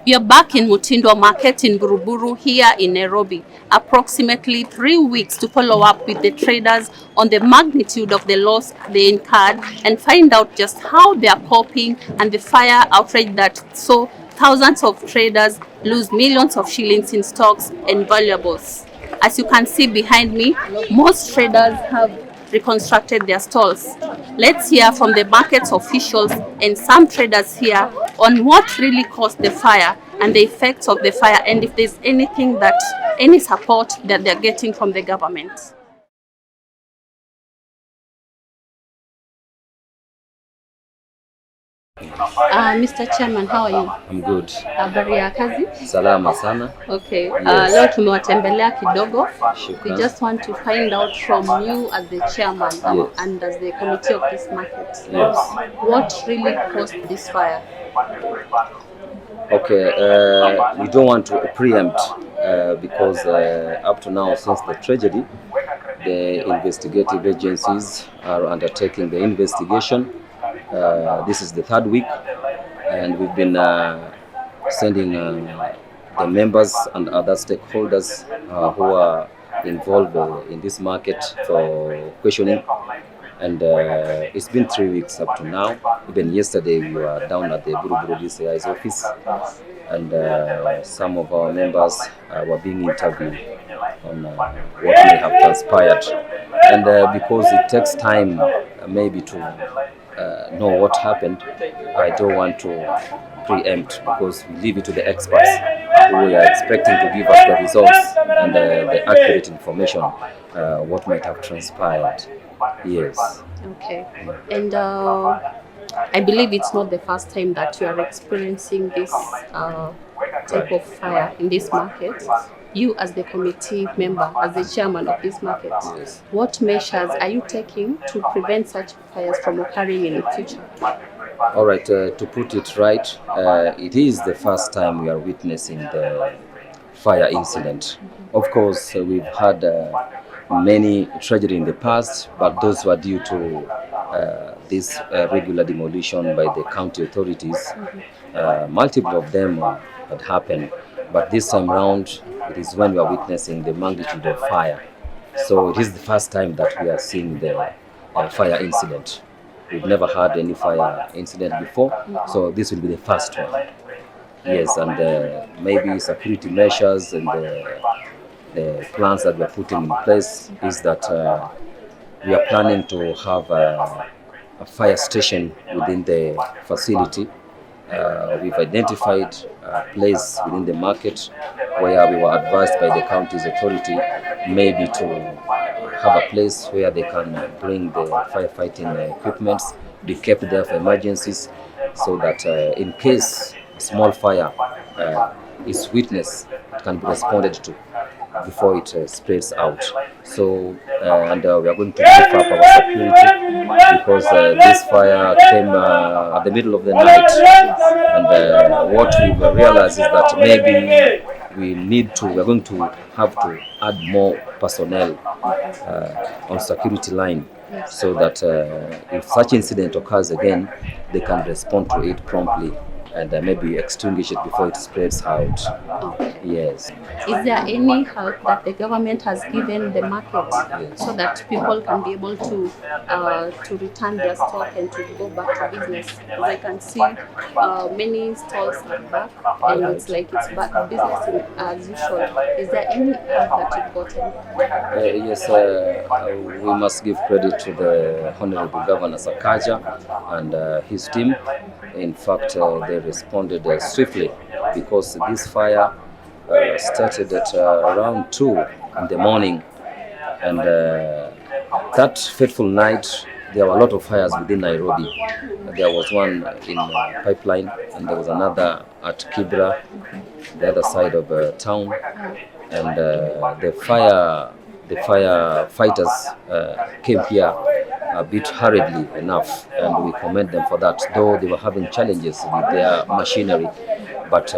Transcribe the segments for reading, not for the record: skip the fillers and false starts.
We are back in Mutindwa market in Buruburu here in Nairobi, approximately 3 weeks to follow up with the traders on the magnitude of the loss they incurred and find out just how they are coping and the fire outrage that saw thousands of traders lose millions of shillings in stocks and valuables. As you can see behind me, most traders have reconstructed their stalls. Let's hear from the market's officials and some traders here on what really caused the fire and the effects of the fire, and if there's any support that they're getting from the government. Mr. Chairman, how are you? I'm good. Habari ya kazi? Salama sana. Okay. Yes. Leo tumewatembelea kidogo. Shukran. We just want to find out from you as the chairman and as the committee of this market. Yes. What really caused this fire? Okay, we don't want to preempt because up to now, since the tragedy, the investigative agencies are undertaking the investigation. This is the third week, and we've been sending the members and other stakeholders who are involved in this market for questioning. And it's been 3 weeks up to now. Even yesterday we were down at the Buruburu DCI's office, and some of our members were being interviewed on what may have transpired. And because it takes time maybe to know what happened, I don't want to preempt because we leave it to the experts who we are expecting to give us the results and the accurate information what might have transpired. Yes. Okay. And I believe it's not the first time that you are experiencing this type of fire in this market. You as the committee member, as the chairman of this market, Yes. what measures are you taking to prevent such fires from occurring in the future? All right, to put it right, it is the first time we are witnessing the fire incident. Of course, we've had many tragedy in the past, but those were due to this regular demolition by the county authorities. Multiple of them had happened, but this time round, it is when we are witnessing the magnitude of fire. So it is the first time that we are seeing the fire incident. We've never had any fire incident before, so this will be the first one. Yes, and maybe security measures and the plans that we are putting in place is that we are planning to have a fire station within the facility. We've identified a place within the market where we were advised by the county's authority maybe to have a place where they can bring the firefighting equipments, be kept there for emergencies, so that in case a small fire is witnessed, it can be responded to before it spreads out. So, and we are going to beef up our security because this fire came at the middle of the night, and what we realized is that maybe we are going to have to add more personnel on security line, so that if such incident occurs again, they can respond to it promptly and maybe extinguish it before it spreads out. Okay. Yes. Is there any help that the government has given the market so that people can be able to return their stock and to go back to business? As I can see, many stalls are back, and it's like it's back business as usual. Is there any help that you've gotten? Yes, we must give credit to the Honorable Governor Sakaja and his team. In fact, they responded swiftly because this fire started at around 2 in the morning, and that fateful night there were a lot of fires within Nairobi. There was one in Pipeline, and there was another at Kibra, the other side of town, and the firefighters came here a bit hurriedly enough, and we commend them for that, though they were having challenges with their machinery, but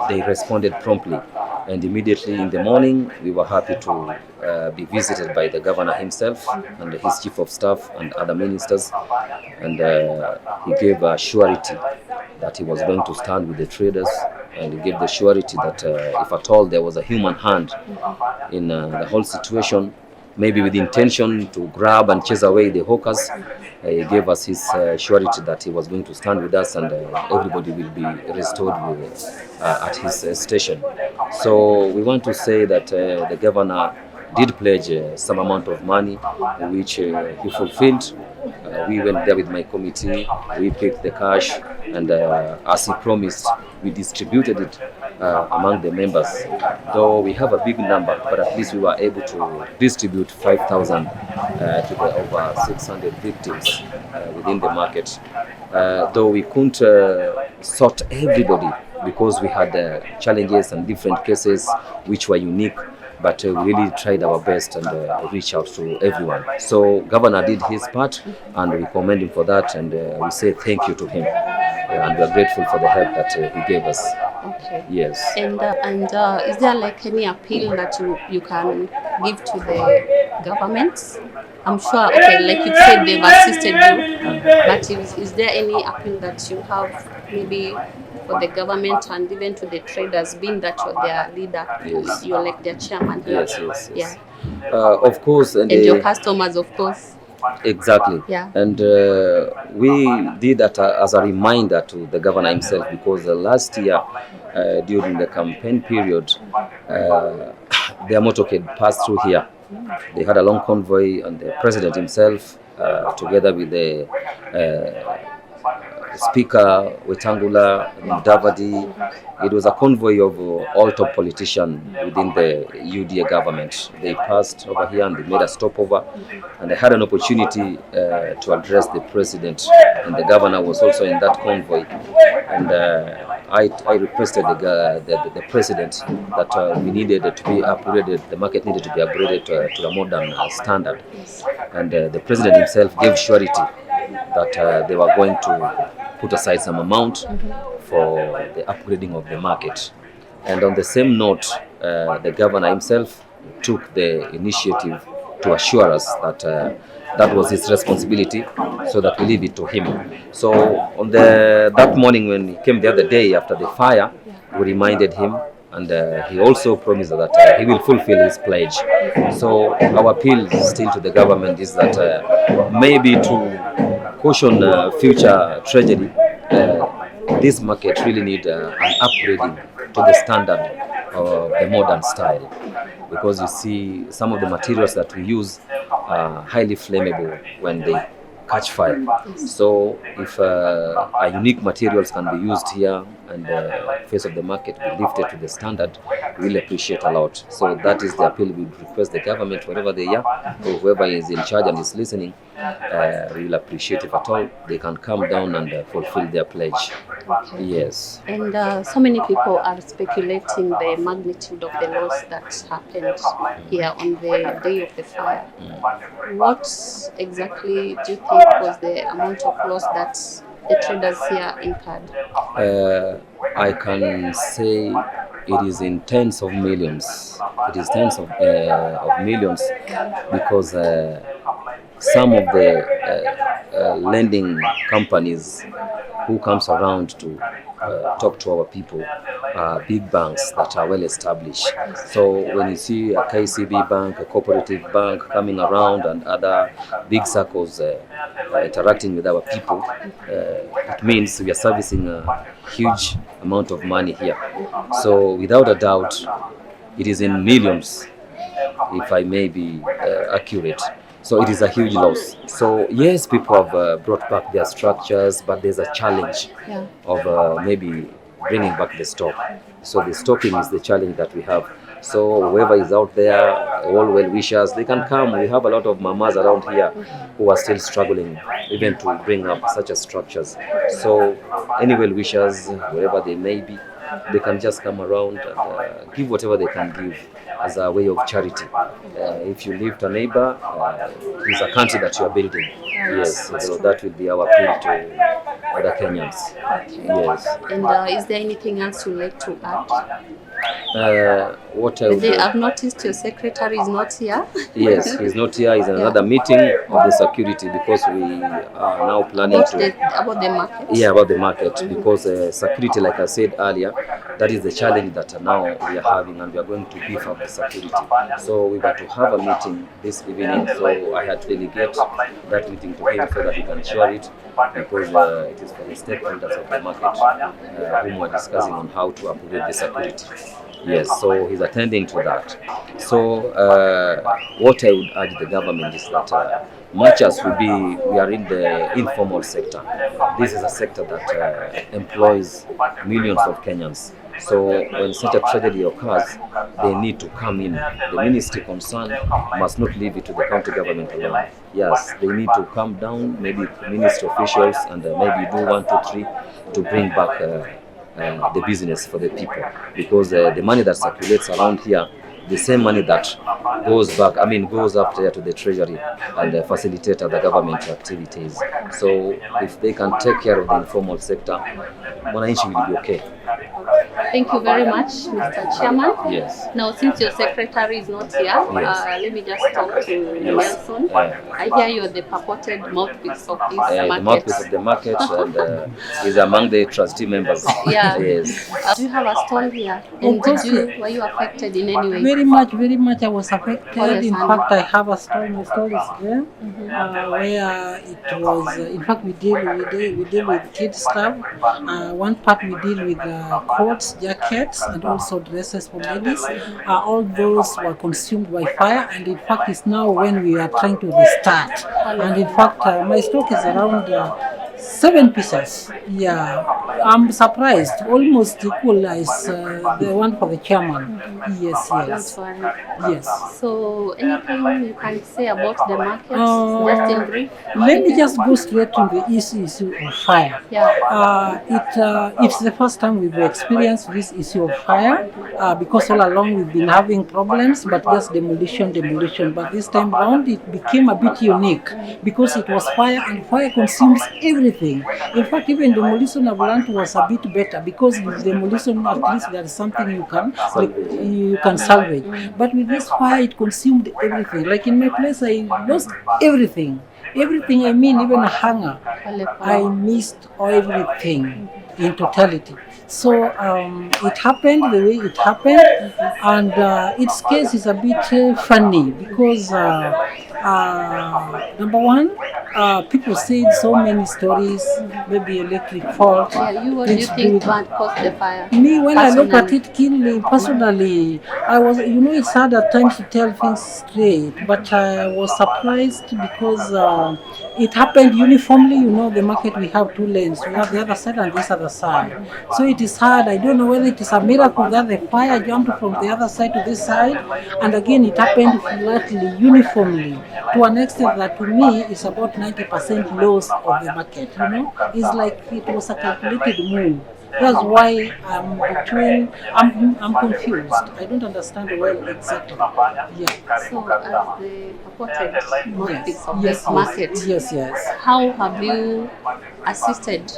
they responded promptly. And immediately in the morning, we were happy to be visited by the governor himself and his chief of staff and other ministers, and he gave a surety that he was going to stand with the traders and he gave the surety that if at all there was a human hand in the whole situation, maybe with the intention to grab and chase away the hawkers, he gave us his surety that he was going to stand with us, and everybody will be restored at his station. So we want to say that the governor did pledge some amount of money, which he fulfilled. We went there with my committee, we picked the cash, and as he promised, we distributed it among the members. Though we have a big number, but at least we were able to distribute 5,000 to the over 600 victims within the market. Though we couldn't sort everybody because we had challenges and different cases which were unique, but we really tried our best and reach out to everyone. So Governor did his part, and we commend him for that, and we say thank you to him, and we are grateful for the help that he gave us. Okay. Yes. And is there like any appeal that you can give to the government? I'm sure, okay, like you said, they've assisted you, but is there any appeal that you have maybe for the government and even to the traders, being that you're their leader, Yes. you're like their chairman? Yes. Yeah. Of course. And your customers, of course. Exactly. Yeah. And we did that as a reminder to the governor himself, because last year during the campaign period, their motorcade passed through here. They had a long convoy, and the president himself, together with the Speaker Wetangula, Mudavadi, it was a convoy of all top politicians within the UDA government. They passed over here and they made a stopover, and they had an opportunity to address the president, and the governor was also in that convoy. And I requested the president that we needed to be upgraded, the market needed to be upgraded to a modern standard. And the president himself gave surety that they were going to put aside some amount for the upgrading of the market. And on the same note, the governor himself took the initiative to assure us that that was his responsibility, so that we leave it to him. So on that morning when he came the other day after the fire, we reminded him, and he also promised that he will fulfill his pledge. So our appeal still to the government is that maybe to caution future tragedy, this market really need an upgrading to the standard of the modern style, because you see some of the materials that we use are highly flammable when they catch fire. So if our unique materials can be used here and the face of the market be lifted to the standard, we will appreciate a lot. So that is the appeal. We request the government, wherever they are, or whoever is in charge and is listening, we will appreciate if at all they can come down and fulfill their pledge. Okay. Yes. And so many people are speculating the magnitude of the loss that happened here on the day of the fire. What exactly do you think was the amount of loss that the traders here incurred? I can say it is in tens of millions. It is tens of millions, because some of the lending companies who comes around to talk to our people are big banks that are well established. So when you see a KCB bank, a cooperative bank coming around, and other big circles interacting with our people, it means we are servicing a huge amount of money here. So without a doubt, it is in millions, if I may be accurate. So it is a huge loss. So yes, people have brought back their structures, but there's a challenge of maybe bringing back the stock. So the stocking is the challenge that we have. So whoever is out there, all well-wishers, they can come. We have a lot of mamas around here who are still struggling even to bring up such as structures. So any well-wishers, wherever they may be, they can just come around and give whatever they can give as a way of charity. If you live to a neighbor, it's a country that you are building. Yes, so that will be our appeal to other Kenyans. Okay. Yes. And is there anything else you'd like to add? What I would I've noticed your secretary is not here. Yes, he's not here. He's in another meeting of the security, because we are now planning About the market? Yeah, about the market, because security, like I said earlier, That is the challenge that now we are having, and we are going to beef up the security. So we were to have a meeting this evening, so I had to delegate that meeting to him so that he can share it, because it is for the stakeholders of the market whom we're discussing on how to upgrade the security. Yes, so he's attending to that. So what I would urge the government is that much as we are in the informal sector, this is a sector that employs millions of Kenyans. So when such a tragedy occurs, they need to come in. The ministry concerned must not leave it to the county government alone. Yes, they need to come down, maybe ministry officials, and maybe do 1, 2, 3 to bring back the business for the people, because the money that circulates around here, the same money that goes up there to the treasury and facilitate other government activities. So if they can take care of the informal sector, Mwananchi will be okay. Thank you very much, Mr. Chairman. Yes. Now, since your secretary is not here, Yes. let me just talk to Nelson. I hear you're the purported mouthpiece of this market. The mouthpiece of the market, and is among the trustee members. Yeah. Yes. Do you have a stall here? And were you affected in any way? Very much I was affected. In fact, I have a stall. My stall is there, where it was. In fact, we deal with kids stuff. One part we deal with coats, jackets, and also dresses for ladies. All those were consumed by fire, and in fact, it's now when we are trying to restart. And in fact, my stock is around 7 pieces. Yeah, I'm surprised. Almost equal as the one for the chairman. Yes. Yes. So, anything you can say about the market, just in brief? Let me just go straight to the issue of fire. Yeah. It's the first time we've experienced this issue of fire, because all along we've been having problems, but just demolition. But this time round it became a bit unique because it was fire, and fire consumes everything. In fact, even demolition I've learned was a bit better, because with demolition at least there is something you can salvage. But with this fire, it consumed everything. Like in my place, I lost everything. Everything, I mean, even a hanger. I missed everything in totality. So it happened the way it happened, and its case is a bit funny because number one, people said so many stories, maybe electric fault. Yeah, what do you think caused the fire? Me, when I look at it keenly, personally, I was, it's hard at times to tell things straight, but I was surprised because it happened uniformly. The market, we have 2 lanes. We have the other side and this other side. So it is hard. I don't know whether it is a miracle that the fire jumped from the other side to this side. And again, it happened flatly, uniformly, to an extent that to me is about 90% loss of the market. It's like it was a calculated move. That's why I'm confused. I don't understand well exactly. Yeah. So, as the purported mouthpiece of this market, yes. how have you assisted,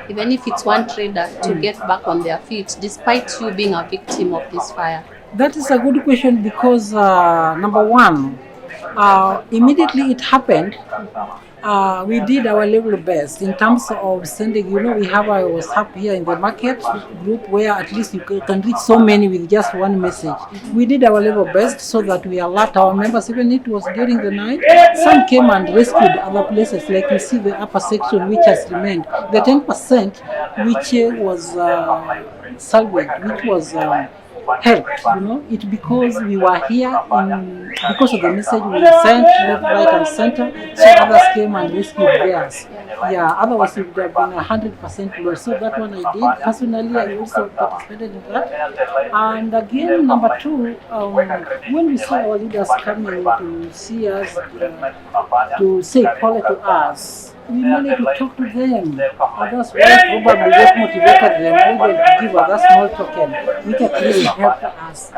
even if it's one trader, to get back on their feet, despite you being a victim of this fire? That is a good question because number one, immediately it happened. We did our level best in terms of sending, we have our WhatsApp here in the market group where at least you can reach so many with just one message. We did our level best so that we alert our members, even if it was during the night. Some came and rescued other places, like you see the upper section which has remained. The 10% which was salvaged, which was helped, it because we were here because of the message we sent left, right and center, so others came and rescued theirs. Yeah, otherwise it would have been 100% loss. So that one I did. Personally, I also participated in that. And again, number two, when we saw our leaders coming to see us, to say quality to us, we managed to talk to them. Others were probably what motivated them even to give us a small token, which at least helped us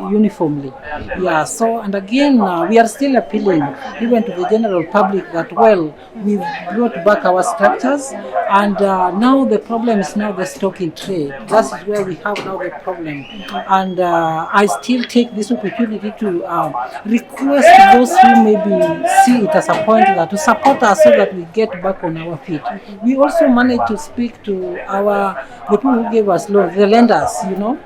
uniformly. Yeah, so, and again, we are still appealing even to the general public that, we've brought back our structures, and now the problem is now the stock in trade. That's where we have now the problem. And I still take this opportunity to request those who maybe see it as a point that to support us so that we get back on our feet. We also managed to speak to the people who gave us loans, the lenders, you know.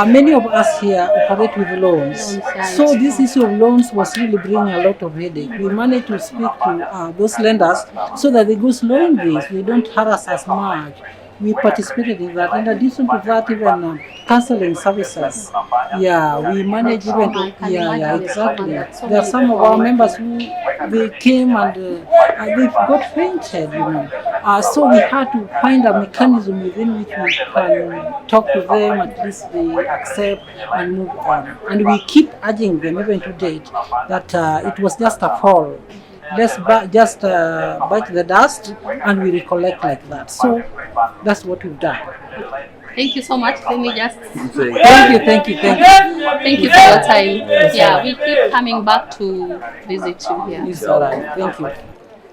Many of us here operate with loans. So this issue of loans was really bringing a lot of headache. We managed to speak to those lenders so that they go slow in this. They don't harass us much. We participated in that. In addition to that, even counseling services. Yeah, we managed even to, exactly. There are some of our members who they came and they got fainted, you know. So we had to find a mechanism within which we can talk to them, at least they accept and move on. And we keep urging them even to date that it was just a fall. Let's just bite the dust and we recollect like that. So that's what we've done. Thank you so much. Let me just thank you. Thank you for your time. Yeah, we'll keep coming back to visit you here. It's all right. Thank you.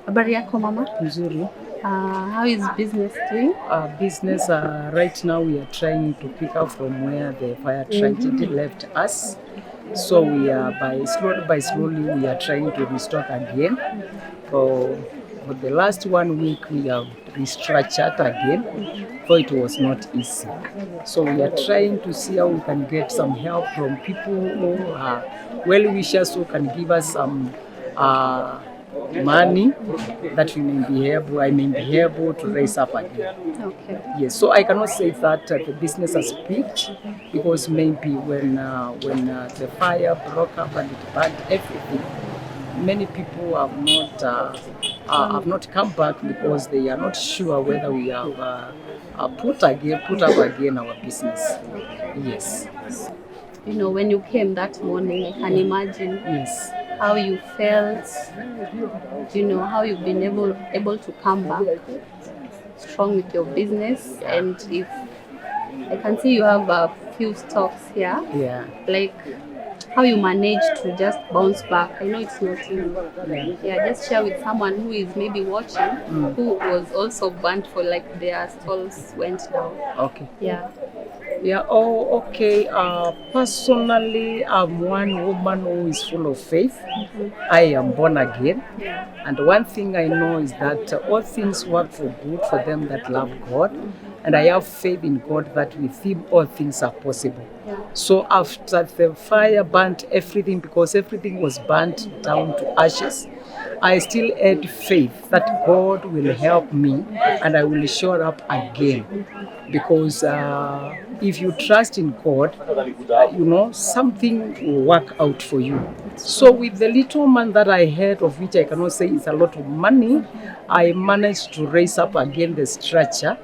Habari yako mama? Nzuri. How is business doing? Business right now we are trying to pick up from where the fire tragedy left us. So we are slowly we are trying to restock again. For the last 1 week we have restructured again, for it was not easy. So we are trying to see how we can get some help from people who are well-wishers who can give us some money that I may be able to raise up again. Okay. Yes, so I cannot say that the business has peaked, because maybe when the fire broke up and it burned everything, many people have not come back because they are not sure whether we have put up again our business. Yes. You know, when you came that morning, I can imagine. Yes. How you felt, you know, how you've been able to come back strong with your business. And if I can see you have a few stocks here, like how you managed to just bounce back. I know it's not easy. Yeah, just share with someone who is maybe watching, who was also burnt for like their stalls went down. Okay. Yeah. Yeah, okay. Personally, I'm one woman who is full of faith. I am born again. And one thing I know is that all things work for good for them that love God. And I have faith in God that with Him all things are possible. So after the fire burnt everything, because everything was burnt down to ashes, I still had faith that God will help me and I will show up again. Because if you trust in God, you know, something will work out for you. So with the little money that I had, of which I cannot say it's a lot of money, I managed to raise up again the structure,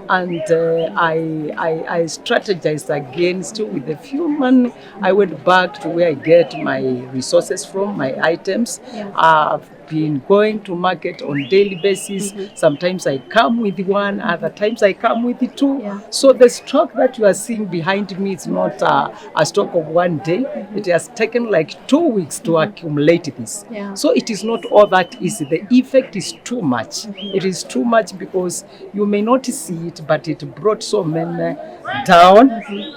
and I strategized again. Still with a few money, I went back to where I get my resources from, my items. I've been going to market on daily basis. Sometimes I come with one, other times I come with two. So the stock that you are seeing behind me is not a stock of one day. It has taken like 2 weeks to accumulate this. So it is not all that easy. The effect is too much. It is too much because you may not see it, but it brought so many down.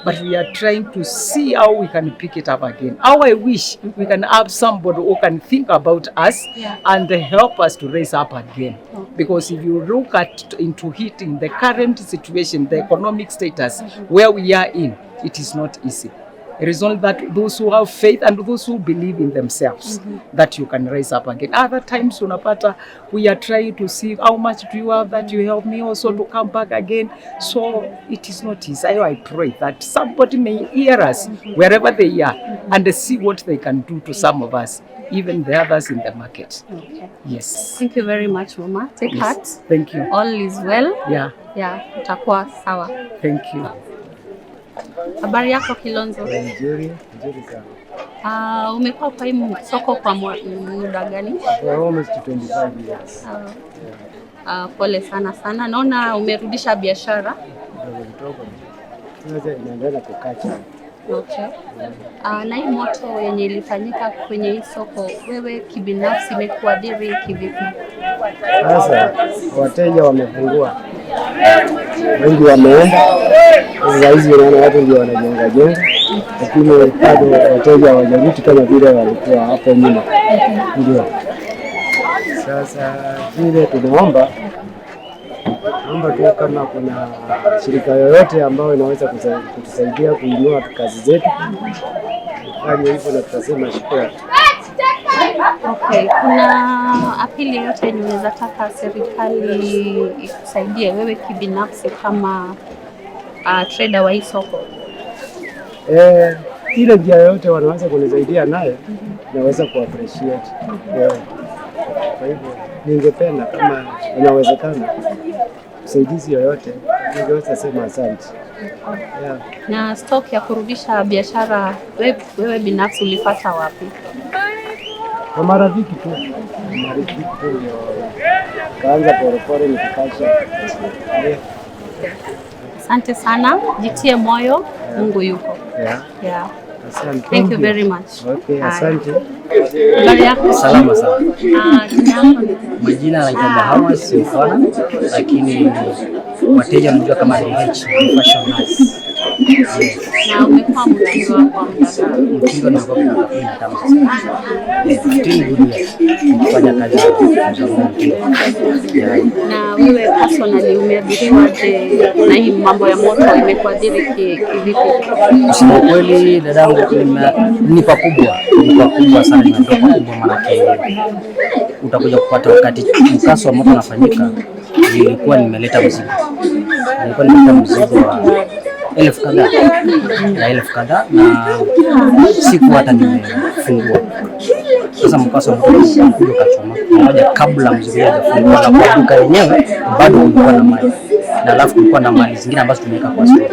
But we are trying to see how we can pick it up again. How I wish we can have somebody who can think about us and help us to raise up again. Because if you look into it in the current situation, the economic status where we are in, it is not easy. It is only that those who have faith and those who believe in themselves that you can raise up again. Other times, unapata, we are trying to see how much do you have that you help me also to come back again. So it is not easy. I pray that somebody may hear us wherever they are and see what they can do to some of us, even the others in the market. Yes. Thank you very much, Mama. Take heart. Thank you. All is well. Yeah. Utakuwa sawa. Thank you. Habari yako Kilonzo? Nzuri sana. Umekuwa kwa hii soko kwa muda gani? For almost 25 years. Pole sana. Naona umerudisha biashara. Sasa inaendelea kukacha. Okay. Na hii moto yenye ilifanyika kwenye hii soko, wewe kibinafsi imekuadhiri kivipi? Sasa wateja wamepungua, wengi wameenda. Sasa hizi unaona watu ndio wanajenga, lakini bado wateja hawajarudi kama vile walikuwa hapo nyuma. Ndio. Sasa vile tunaomba tu kama kuna shirika yoyote ambayo inaweza kutusaidia kuinua kazi zetu, fanye hivyo na tutasema shukrani. Okay, kuna apili yote unaweza taka serikali ikusaidie wewe kibinafsi kama trader wa hii soko? Ile njia yote wanaweza kunisaidia naye, naweza kuappreciate. Kwa hivyo ningependa kama inawezekana usaidizi yoyote, ningeweza sema asante. Na stock ya kurudisha biashara wewe binafsi ulipata wapi? Kwa marafiki tu ndio kaanza polepole nikikasha. Asante sana, jitie moyo, Mungu yuko. Yeah. Asante. Thank you very much. Okay, asante. Habari yako? Salama sana. Majina naitwa Bahama Simfana, lakini wateja wanajua kama DH Fashion House. Na umekuwa Mutindwa kwa muda gani? Mutindwa ni kwa muda kama sasa. Kufanya kazi za Mutindwa. Na wewe personally umeathiriwaje na hii mambo ya moto, imekuathiri kivipi? Kusema kweli dadangu, ni pakubwa sana, ni pakubwa, maanake utakuja kupata wakati mkasa wa moto unafanyika, nilikuwa nimeleta mzigo wa elfu kadhaa na siku hata nimefungua. Sasa mkasa wa moto ulikuja ukachoma mmoja kabla mzigo hajafungua, na kwa duka yenyewe bado kulikuwa na mali, na alafu kulikuwa na mali zingine ambazo tumeweka kwa store.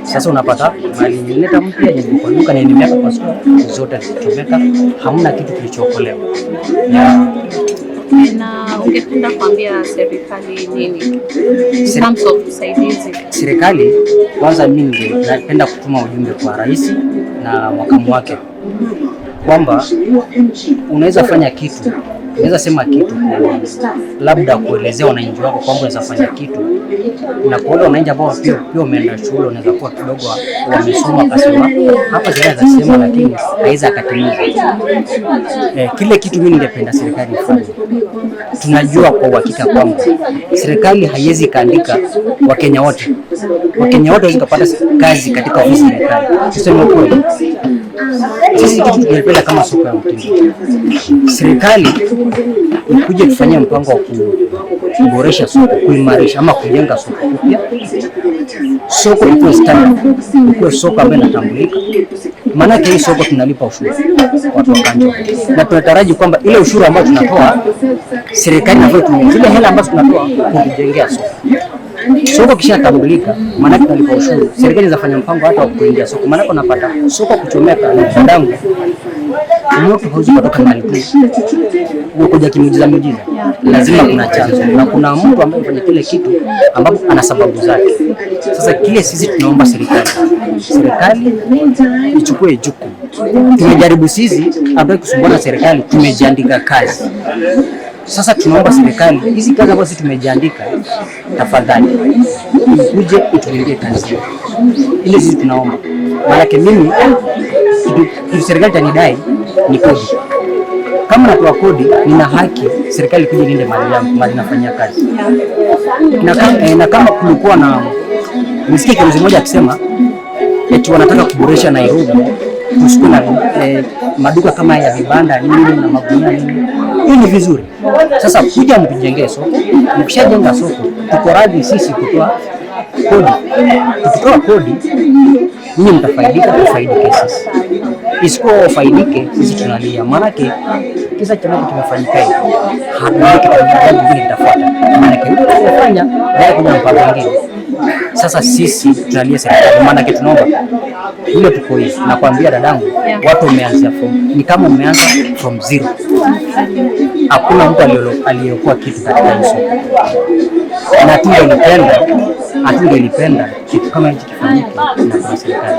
Sasa unapata mali nileta mpya kwa duka na nimeweka kwa store, zote zilichomeka, hamna kitu kilichookolewa. Na ungependa kuambia serikali nini in terms of usaidizi? Serikali kwanza, mimi napenda kutuma ujumbe kwa rais na makamu wake kwamba unaweza fanya kitu, unaweza sema kitu, labda kuelezea wananchi wako kwamba unaweza fanya kitu, na kwa wale wananchi ambao pia wameenda shule, unaweza kuwa kidogo wamesoma, akasema hapa serikali inasema, lakini haiza akatimiza kile kitu. Mimi ningependa serikali ifanye. Tunajua kwa uhakika kwamba serikali haiwezi kaandika Wakenya wote hawezi kupata kazi katika ofisi ya serikali. Tuseme kweli, sisi kitu tunapenda kama soko ya Mutindwa, serikali ikuje tufanyie mpango wa kuboresha soko, kuimarisha ama kujenga soko upya. Soko ikuwe standard, ikuwe soko ambayo inatambulika. Maana hii soko tunalipa ushuru watu wa Kanjo, na tunataraji kwamba ile ushuru ambao tunatoa serikali na tumia zile hela ambazo tunatoa kujengea soko. Soko kisha tambulika, maana tunalipa ushuru, serikali inafanya mpango hata wa kuingia soko. Maana unapata soko kuchomeka na dadangu, moto hauzi kutoka ndani tu, unakuja kimujiza, lazima kuna chanzo na kuna mtu ambaye anafanya kile kitu ambapo ana sababu zake. Sasa kile sisi tunaomba serikali ichukue jukumu. Tumejaribu sisi ambaye kusumbana serikali, tumejiandika kazi. Sasa tunaomba serikali hizi kazi ambazo sisi tumejiandika, tafadhali uje utulindie kazi ile. Sisi tunaomba, maana mimi kitu serikali tanidai ni kodi. Kama natoa kodi, nina haki serikali kuja ilinde mali yangu, mali nafanyia kazi. Na kama kulikuwa na nisikia kiongozi mmoja akisema eti wanataka kuboresha Nairobi, tusikuwe na maduka kama ya vibanda nini na magunia nini. Hii ni vizuri. Sasa kuja mtujengee soko, mkishajenga soko tuko radhi sisi kutoa kodi. Tukitoa kodi, ninyi mtafaidika, tufaidike sisi. Isikuwa faidike sisi tunalia, maana kisa cha moto kimefanyika hivi, hatujui kitu kingine kitafuata, maana tunafanya baada kuna mpango mwingine. Sasa sisi tunalia serikali, maana tunaomba ile tuko hivi. Nakwambia dadangu, watu wameanza ni kama umeanza from zero. Hakuna mtu aliyokuwa kitu katika hizo, na tungelipenda kitu kama hichi kifanyike na serikali.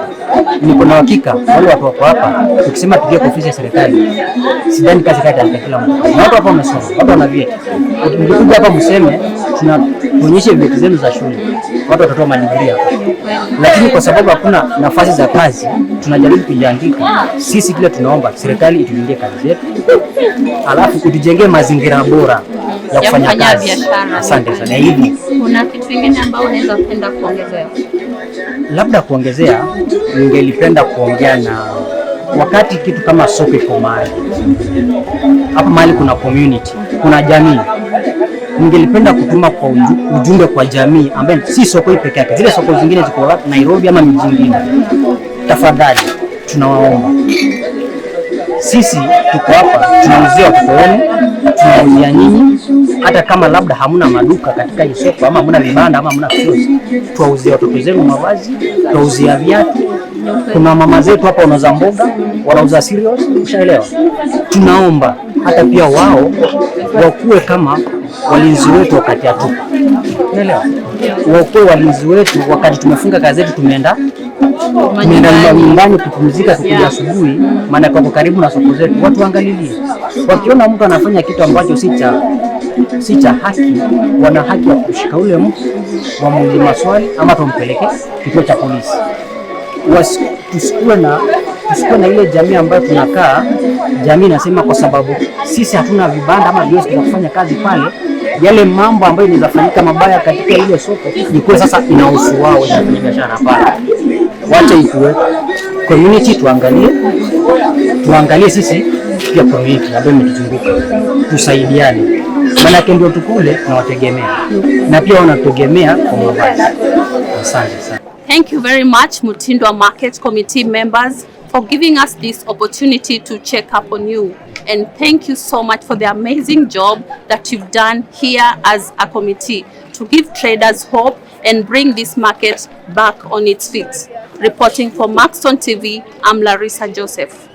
Niko na hakika wale watu wako hapa, tukisema tuje kwa ofisi ya serikali, sidhani kazi kata ya kila mtu. Na watu hapa wamesoma, watu wana vyeti. Mkikuja hapa mseme tuonyeshe vyeti zenu za shule, watu watatoa madigrii hapa. Lakini kwa sababu hakuna nafasi za kazi, tunajaribu kujiandika. Sisi kile tunaomba serikali itulindie kazi zetu, alafu itujengee mazingira bora ya kufanya kazi. Asante sana. Hivi kuna kitu kingine ambao unaweza penda kuongezea? Labda kuongezea, ningelipenda kuongea na wakati kitu kama soko iko mahali hapa, mahali kuna community, kuna jamii, ningelipenda kutuma kwa ujumbe kwa jamii ambaye si soko hii peke yake, zile soko zingine ziko wapi, Nairobi ama miji mingine. Tafadhali tunawaomba, sisi tuko hapa, tunauzia watoto wenu, tunauzia nyinyi. Hata kama labda hamuna maduka katika hii soko ama hamuna vibanda ama hamuna kioski, tuwauzia watoto zenu mavazi, tuwauzia viatu. Kuna mama zetu hapa wanauza mboga, wanauza cereals, ushaelewa. Tunaomba hata pia wao wakuwe kama walinzi wetu wakati hatupo, unaelewa, wakuwe walinzi wetu wakati tumefunga kazi zetu, tumeenda nyumbani kupumzika, kukuja asubuhi, maana kwa karibu na soko zetu. Watu waangalilie, wakiona mtu anafanya kitu ambacho si cha haki, wana haki ya kushika ule mtu, wamuulize maswali ama tumpeleke kituo cha polisi. Tusikuwe na ile jamii ambayo tunakaa, jamii nasema kwa sababu sisi hatuna vibanda ama vioski za kufanya kazi pale, yale mambo ambayo inawezafanyika mabaya katika ile soko ikuwe sasa inahusu wao wenye kufanya biashara pale. Wacha ikuwe community, tuangalie sisi pia community ambayo imetuzunguka, tusaidiane, maana ndio tukule na wategemea na pia wanategemea kwa mavazi. Asante sana. Thank you very much, Mutindwa Market Committee members, for giving us this opportunity to check up on you. And thank you so much for the amazing job that you've done here as a committee to give traders hope and bring this market back on its feet. Reporting for Maxton TV, I'm Larissa Joseph.